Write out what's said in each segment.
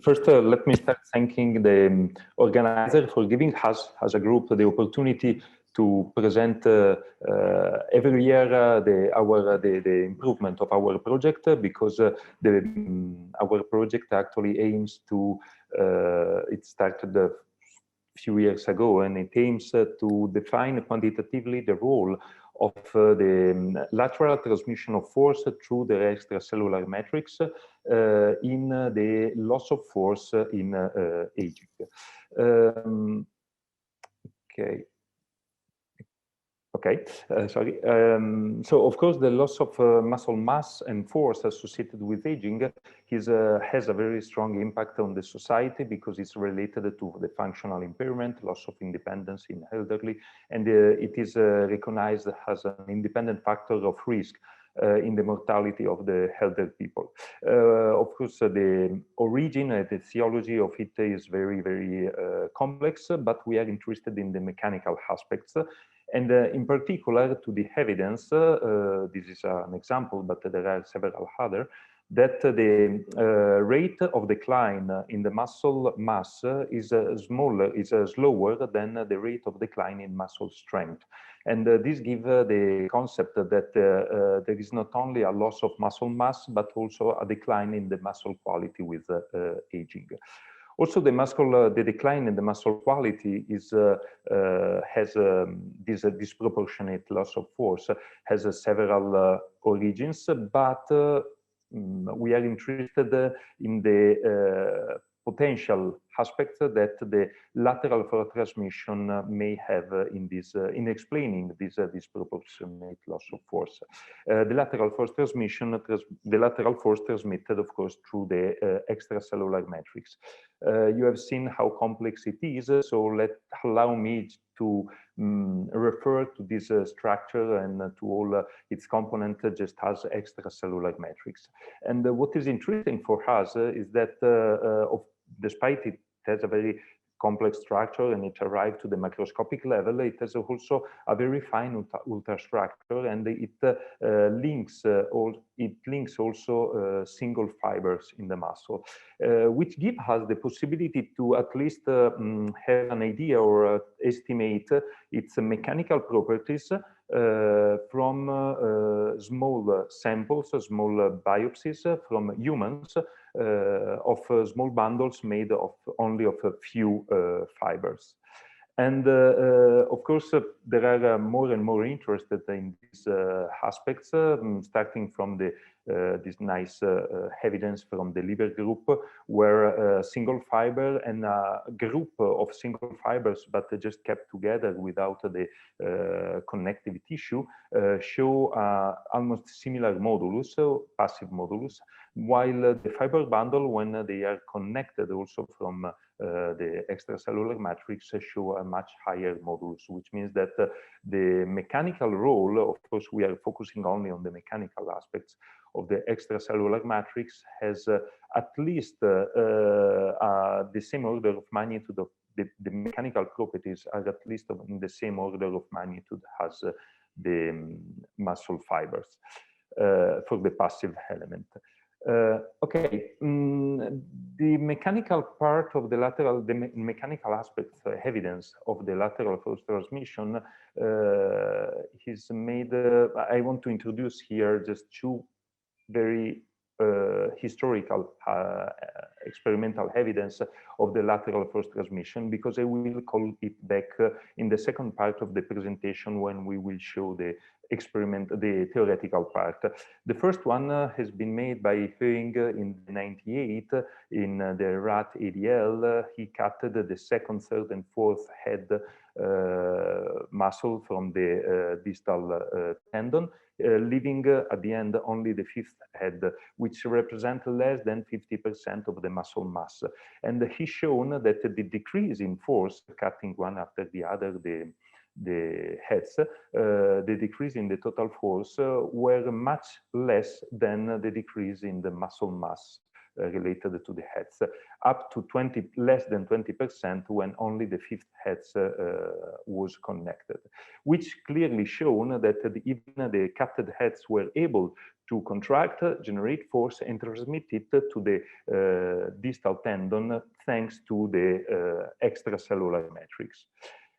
First, let me start thanking the organizer for giving us, as a group, the opportunity to present every year the improvement of our project, because our project actually aims to, it started a few years ago, and it aims to define quantitatively the role of the lateral transmission of force through the extracellular matrix in the loss of force in aging. Okay. Okay, sorry. So, of course, the loss of muscle mass and force associated with aging has a very strong impact on the society, because it's related to the functional impairment, loss of independence in elderly, and it is recognized as an independent factor of risk in the mortality of the elder people. Of course, the origin and the theology of it is very, very complex, but we are interested in the mechanical aspects. And in particular, to the evidence, this is an example, but there are several other, that the rate of decline in the muscle mass is slower than the rate of decline in muscle strength. And this gives the concept that there is not only a loss of muscle mass, but also a decline in the muscle quality with aging. Also, the decline in the muscle quality is has this disproportionate loss of force, has several origins, but we are interested in the potential aspects that the lateral force transmission may have in this in explaining this disproportionate loss of force. The lateral force transmission, the lateral force transmitted, of course, through the extracellular matrix. You have seen how complex it is, so allow me to refer to this structure and to all its components just as extracellular matrix. And what is interesting for us is that despite it has a very complex structure and it arrived to the macroscopic level, it has also a very fine ultrastructure, and it links also single fibers in the muscle, which give us the possibility to at least have an idea or estimate its mechanical properties from small samples, small biopsies from humans of small bundles made of only of a few fibers. And of course, there are more and more interested in these aspects, starting from this nice evidence from the liver group, where single fiber and a group of single fibers, but just kept together without the connective tissue, show almost similar modulus, so passive modulus, while the fiber bundle, when they are connected also from the extracellular matrix, show a much higher modulus, which means that the mechanical role, of course, we are focusing only on the mechanical aspects of the extracellular matrix, has at least the same order of magnitude of the mechanical properties are at least in the same order of magnitude as the muscle fibers for the passive element. Okay, the mechanical part of the lateral, the mechanical aspect evidence of the lateral force transmission is made. I want to introduce here just two very historical experimental evidence of the lateral force transmission, because I will call it back in the second part of the presentation when we will show the the theoretical part. The first one has been made by Hoeing in 98 in the rat ADL. He cut the second, third, and fourth head muscle from the distal tendon, leaving at the end only the fifth head, which represents less than 50% of the muscle mass. And he's shown that the decrease in force, cutting one after the other the heads, the decrease in the total force were much less than the decrease in the muscle mass. related to the heads, up to less than 20% when only the fifth heads was connected, which clearly shown that even the cutted heads were able to contract, generate force, and transmit it to the distal tendon thanks to the extracellular matrix.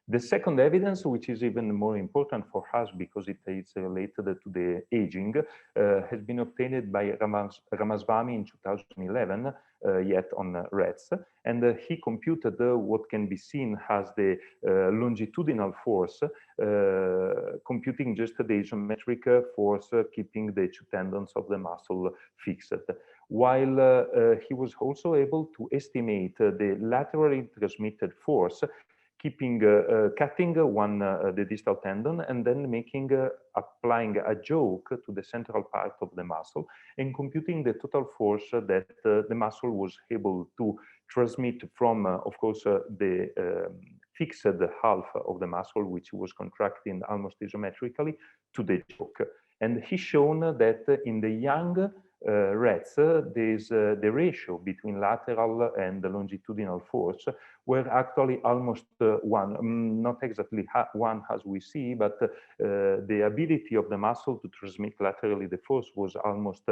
The second evidence, which is even more important for us because it is related to the aging, has been obtained by Ramaswamy in 2011, yet on rats, and he computed what can be seen as the longitudinal force, computing just the isometric force keeping the two tendons of the muscle fixed, while he was also able to estimate the laterally transmitted force, keeping cutting the distal tendon and then applying a yoke to the central part of the muscle and computing the total force that the muscle was able to transmit from, of course, the fixed half of the muscle, which was contracting almost isometrically, to the yoke. And he's shown that in the young rats, the ratio between lateral and the longitudinal force were actually almost one, not exactly one as we see, but the ability of the muscle to transmit laterally the force was almost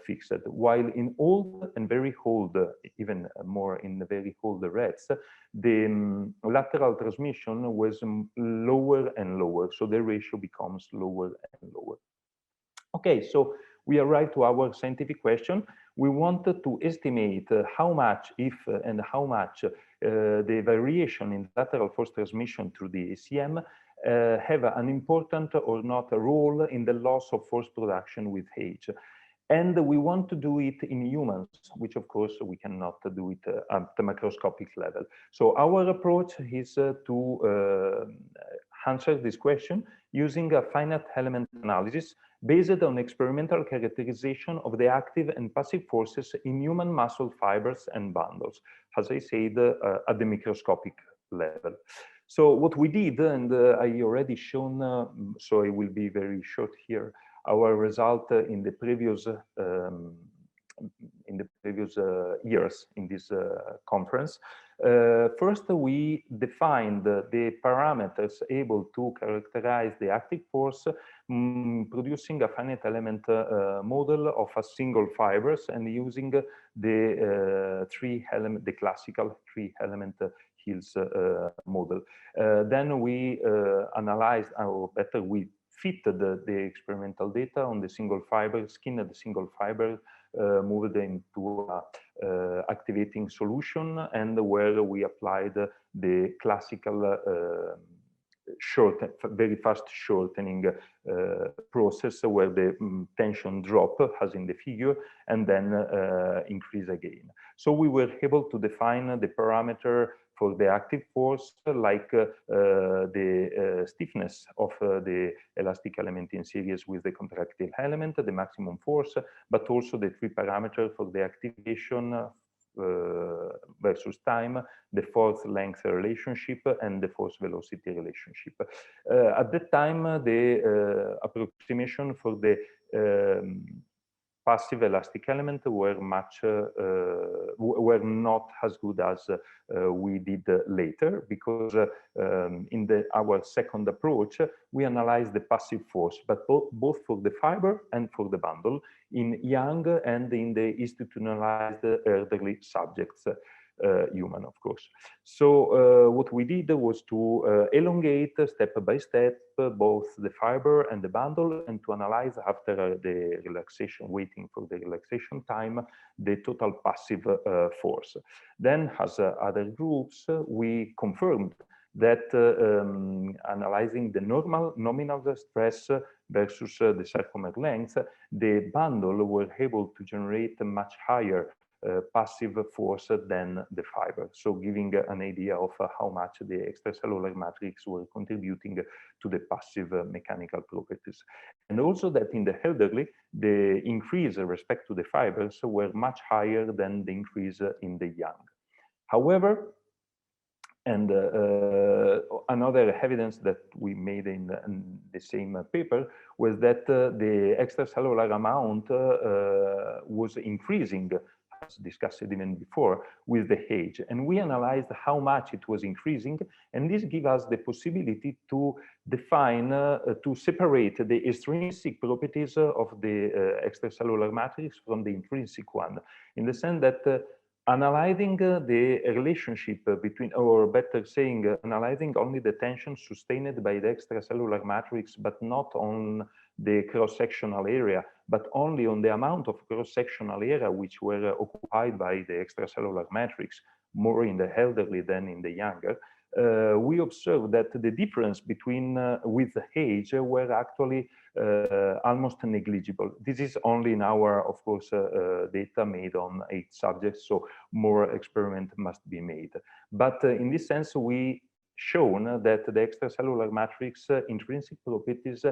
fixed. While in old and very old, even more in the very old rats, the lateral transmission was lower and lower, so the ratio becomes lower and lower. Okay, so we arrive to our scientific question. We wanted to estimate how much, if and how much the variation in lateral force transmission through the ACM have an important or not a role in the loss of force production with age. And we want to do it in humans, which of course we cannot do it at the macroscopic level. So our approach is to answer this question using a finite element analysis based on experimental characterization of the active and passive forces in human muscle fibers and bundles, as I said, at the microscopic level. So what we did, and I already shown, so I will be very short here, our result in the previous years in this conference. First, we defined the parameters able to characterize the active force, producing a finite element model of a single fibers and using the classical three-element Hills model. Then we analyzed, or better, we fitted the experimental data on the single fiber, skinned the single fiber, moved into a activating solution, and where we applied the classical very fast shortening process where the tension drop as in the figure and then increase again. So we were able to define the parameter for the active force, like the stiffness of the elastic element in series with the contractile element, the maximum force, but also the three parameters for the activation versus time, the force length relationship, and the force velocity relationship. At that time, the approximation for the passive elastic element were not as good as we did later, because in our second approach we analyzed the passive force, but both for the fiber and for the bundle in young and in the institutionalized elderly subjects, human, of course. So what we did was to elongate step by step both the fiber and the bundle, and to analyze after the relaxation, waiting for the relaxation time, the total passive force. Then, as other groups, we confirmed that analyzing the nominal stress versus the sarcomere length, the bundle were able to generate a much higher passive force than the fiber, so giving an idea of how much the extracellular matrix were contributing to the passive mechanical properties. And also that in the elderly, the increase respect to the fibers were much higher than the increase in the young. However, and another evidence that we made in the same paper was that the extracellular amount was increasing as discussed even before, with the age. And we analyzed how much it was increasing, and this gives us the possibility to define, to separate the extrinsic properties of the extracellular matrix from the intrinsic one, in the sense that analyzing the relationship between, or better saying, analyzing only the tension sustained by the extracellular matrix, but not on the cross-sectional area, but only on the amount of cross-sectional area which were occupied by the extracellular matrix, more in the elderly than in the younger. We observed that the difference between with age were actually almost negligible. This is only in our, of course, data made on 8 subjects, so more experiment must be made. But in this sense, we shown that the extracellular matrix intrinsic properties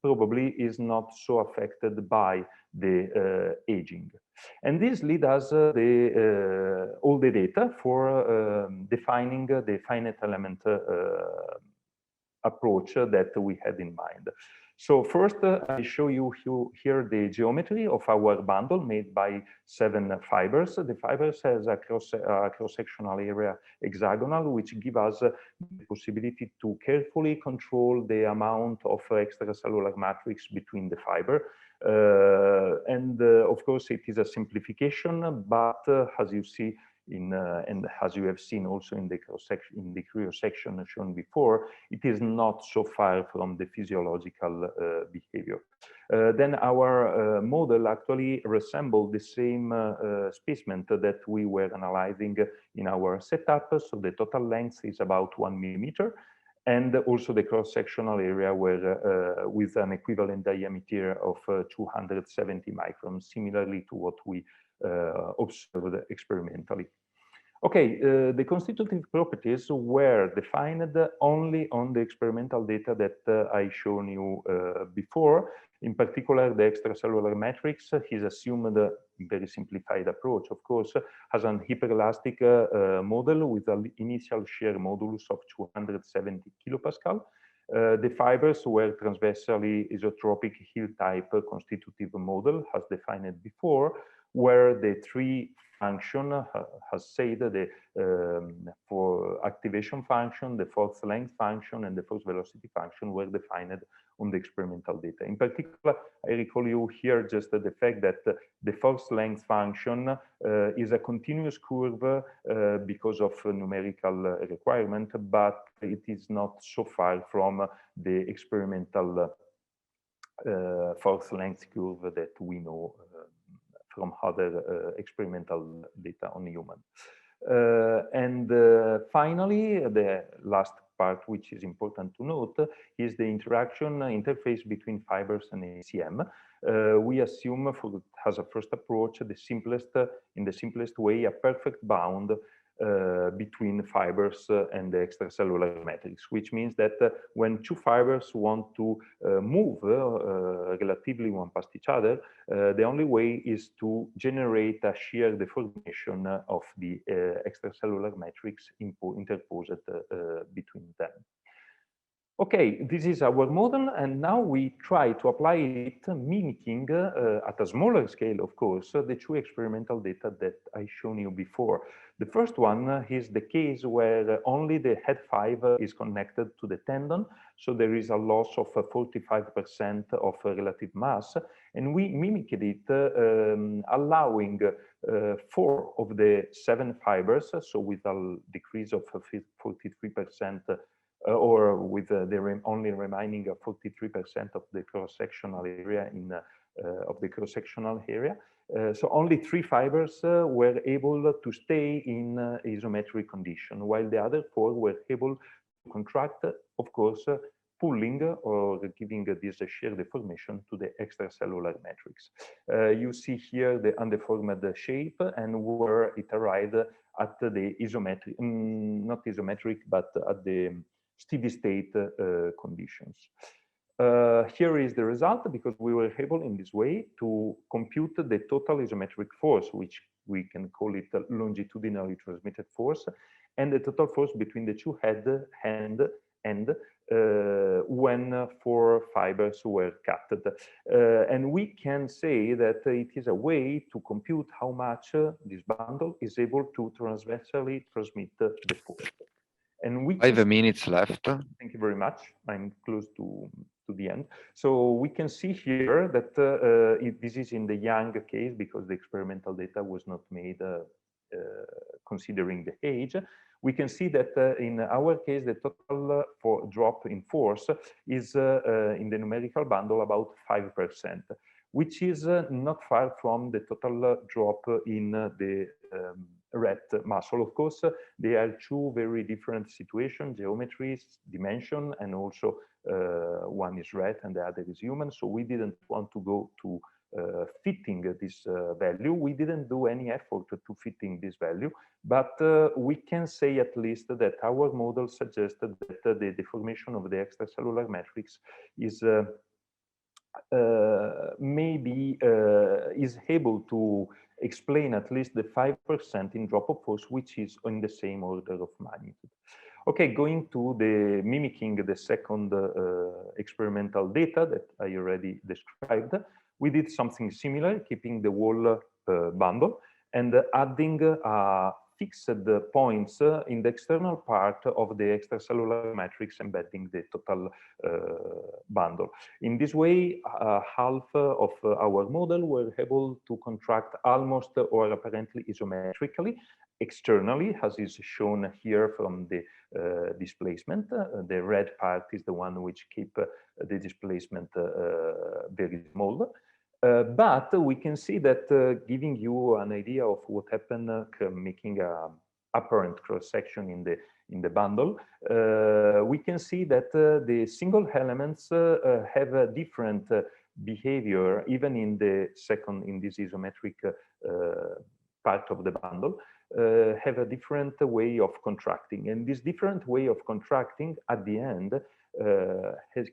probably is not so affected by the aging. And this leads us all the data for defining the finite element approach that we had in mind. So first, I show you here the geometry of our bundle made by 7 fibers. The fibers has a cross-sectional area hexagonal, which give us the possibility to carefully control the amount of extracellular matrix between the fiber. Of course, it is a simplification, but as you see, and as you have seen also in the cross-section, in the cryo-section shown before, it is not so far from the physiological behavior. Then our model actually resembled the same specimen that we were analyzing in our setup. So the total length is about 1 millimeter. And also the cross-sectional area were with an equivalent diameter of 270 microns, similarly to what we observed experimentally. Okay, the constitutive properties were defined only on the experimental data that I shown you before. In particular, the extracellular matrix is assumed, a very simplified approach, of course, has an hyperelastic model with an initial shear modulus of 270 kilopascal. The fibers were transversally isotropic hill-type constitutive model, as defined before, where the 3 function has said the for activation function, the force length function, and the force velocity function were defined on the experimental data. In particular, I recall you here just the fact that the force length function is a continuous curve because of numerical requirement, but it is not so far from the experimental force length curve that we know from other experimental data on human. Finally, the last part, which is important to note, is the interaction interface between fibers and ACM. We assume, as a first approach, in the simplest way, a perfect bound between fibers and the extracellular matrix, which means that when 2 fibers want to move relatively one past each other, the only way is to generate a shear deformation of the extracellular matrix interposed between them. Okay, this is our model, and now we try to apply it, mimicking at a smaller scale, of course, the 2 experimental data that I shown you before. The first one is the case where only the head fiber is connected to the tendon, so there is a loss of 45% of relative mass, and we mimicked it, allowing 4 of the 7 fibers, so with a decrease of 43%, or with the only remaining 43% of the cross-sectional area of the cross-sectional area. So only 3 fibers were able to stay in isometric condition, while the other 4 were able to contract, of course, pulling or giving this shear deformation to the extracellular matrix. You see here the undeformed shape and where it arrived at the isometric, not isometric, but at the steady state conditions. Here is the result, because we were able in this way to compute the total isometric force, which we can call it longitudinally transmitted force, and the total force between the 2 end when 4 fibers were cut. And we can say that it is a way to compute how much this bundle is able to transversally transmit the force. And we 5 minutes left. Thank you very much. I'm close to the end. So we can see here that this is in the young case because the experimental data was not made considering the age. We can see that in our case, the total for drop in force is in the numerical bundle about 5%, which is not far from the total drop in the rat muscle. Of course, they are two very different situations, geometries, dimension, and also one is rat and the other is human. So we didn't want to go to fitting this value. We didn't do any effort to fitting this value, but we can say at least that our model suggested that the deformation of the extracellular matrix is maybe is able to explain at least the 5% in drop of force, which is in the same order of magnitude. Okay, going to the mimicking the second experimental data that I already described, we did something similar, keeping the whole bundle and adding fixed points in the external part of the extracellular matrix, embedding the total bundle. In this way, half of our model were able to contract almost or apparently isometrically externally, as is shown here from the displacement. The red part is the one which keep the displacement very small. But we can see that giving you an idea of what happened making a apparent cross-section in the bundle, we can see that the single elements have a different behavior even in the second, in this isometric part of the bundle, have a different way of contracting. And this different way of contracting at the end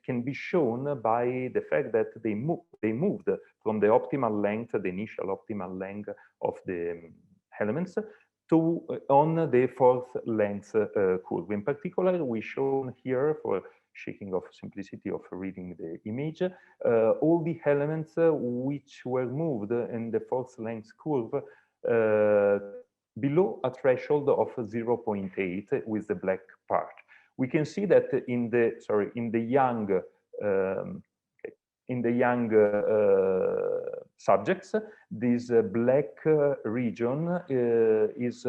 can be shown by the fact that they moved from the optimal length, the initial optimal length of the elements, to on the fourth length curve. In particular, we shown here, for shaking of simplicity of reading the image, all the elements which were moved in the fourth length curve below a threshold of 0.8 with the black part. We can see that in the young subjects, this black region is,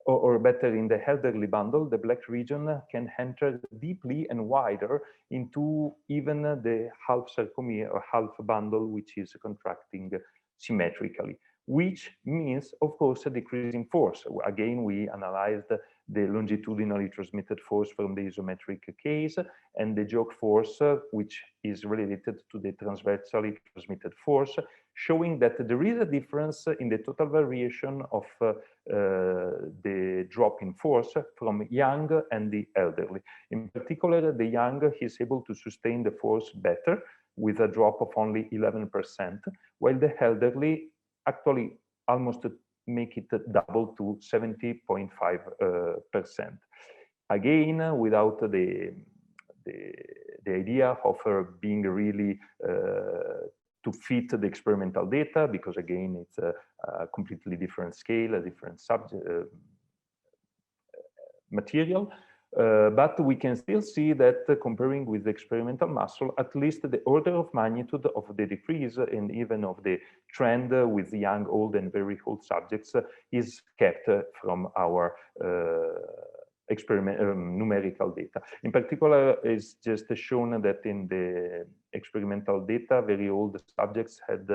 or better, in the elderly bundle, the black region can enter deeply and wider into even the half sarcomere or half bundle, which is contracting symmetrically, which means, of course, a decreasing force. Again, we analyzed the longitudinally transmitted force from the isometric case and the jog force, which is related to the transversally transmitted force, showing that there is a difference in the total variation of the drop in force from young and the elderly. In particular, the young is able to sustain the force better with a drop of only 11%, while the elderly actually almost make it double to 70.5%. Again, without the idea of being really to fit the experimental data, because again, it's a completely different scale, a different subject material. But we can still see that comparing with the experimental muscle, at least the order of magnitude of the decrease and even of the trend with young, old, and very old subjects is kept from our numerical data. In particular, it's just shown that in the experimental data, very old subjects had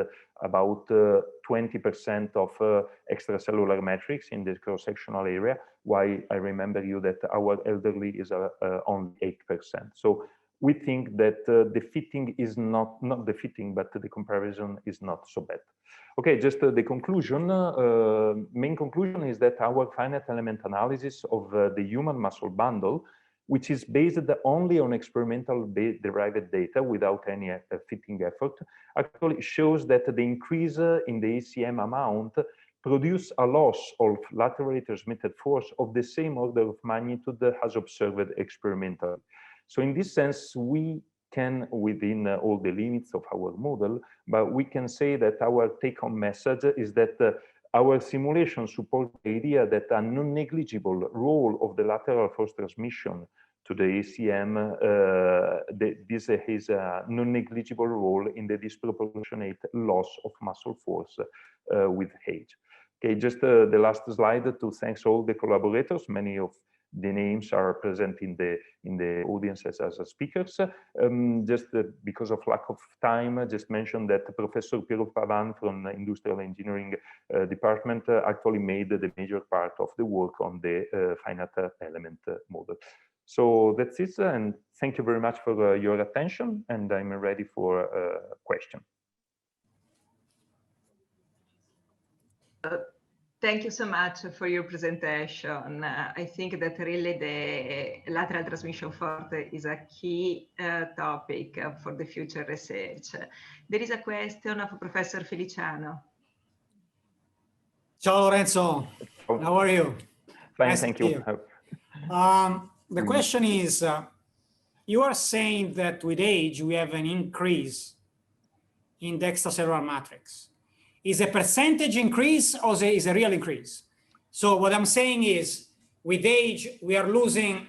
about 20% of extracellular matrix in the cross-sectional area, while I remember you that our elderly is only 8%. So we think that the fitting is not the fitting, but the comparison is not so bad. Okay, just the conclusion, main conclusion is that our finite element analysis of the human muscle bundle, which is based only on experimental derived data without any fitting effort, actually shows that the increase in the ACM amount produce a loss of laterally transmitted force of the same order of magnitude as observed experimentally. So in this sense, we can, within all the limits of our model, but we can say that our take-home message is that our simulation supports the idea that a non-negligible role of the lateral force transmission to the ACM, this is a non-negligible role in the disproportionate loss of muscle force with age. Okay, just the last slide to thank all the collaborators. Many of the names are present in the audiences as speakers. Just because of lack of time, just mention that Professor Piero Pavan from the Industrial Engineering Department actually made the major part of the work on the finite element model. So that's it, and thank you very much for your attention, and I'm ready for a question. Thank you so much for your presentation. I think that really the lateral transmission force is a key topic for the future research. There is a question of Professor Feliciano. Ciao Lorenzo, how are you? Fine, nice thank you. The question is, you are saying that with age we have an increase in the extracellular matrix. Is a percentage increase or is a real increase? So what I'm saying is, with age we are losing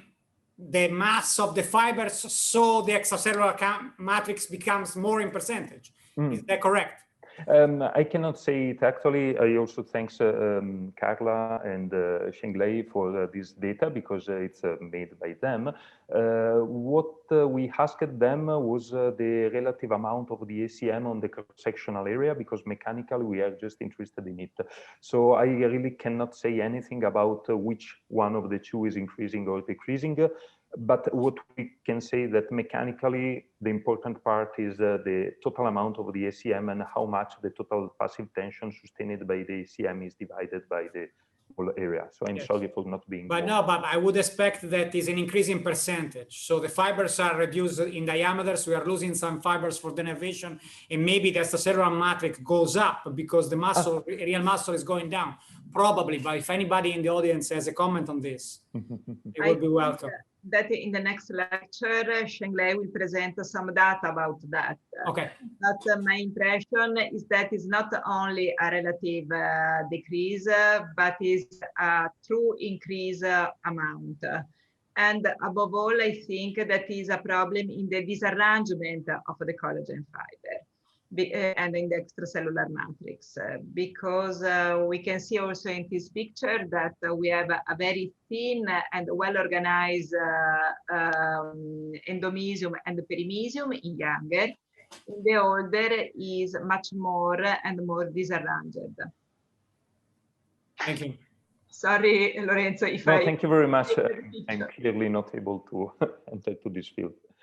the mass of the fibers, so the extracellular matrix becomes more in percentage. Is that correct? I cannot say it actually. I also thanks Carla and Shenglei for this data, because it's made by them. What we asked them was the relative amount of the ACM on the cross-sectional area, because mechanically we are just interested in it. So I really cannot say anything about which one of the two is increasing or decreasing. But what we can say that mechanically, the important part is the total amount of the ACM and how much the total passive tension sustained by the ACM is divided by the whole area. So I'm sorry for not being. But no, but I would expect that is an increasing percentage. So the fibers are reduced in diameters. We are losing some fibers for denervation, and maybe the extracellular matrix goes up because the muscle, real muscle, is going down. Probably, but if anybody in the audience has a comment on this, it would be welcome. That in the next lecture, Shenglei will present some data about that. Okay. But my impression is that it's not only a relative decrease, but is a true increase amount. And above all, I think that is a problem in the disarrangement of the collagen fiber and in the extracellular matrix, because we can see also in this picture that we have a very thin and well-organized endomysium and perimysium in younger. In the older is much more and more disarranged. Thank you. Sorry, Lorenzo, if no, thank you very much. I'm clearly not able to enter to this field.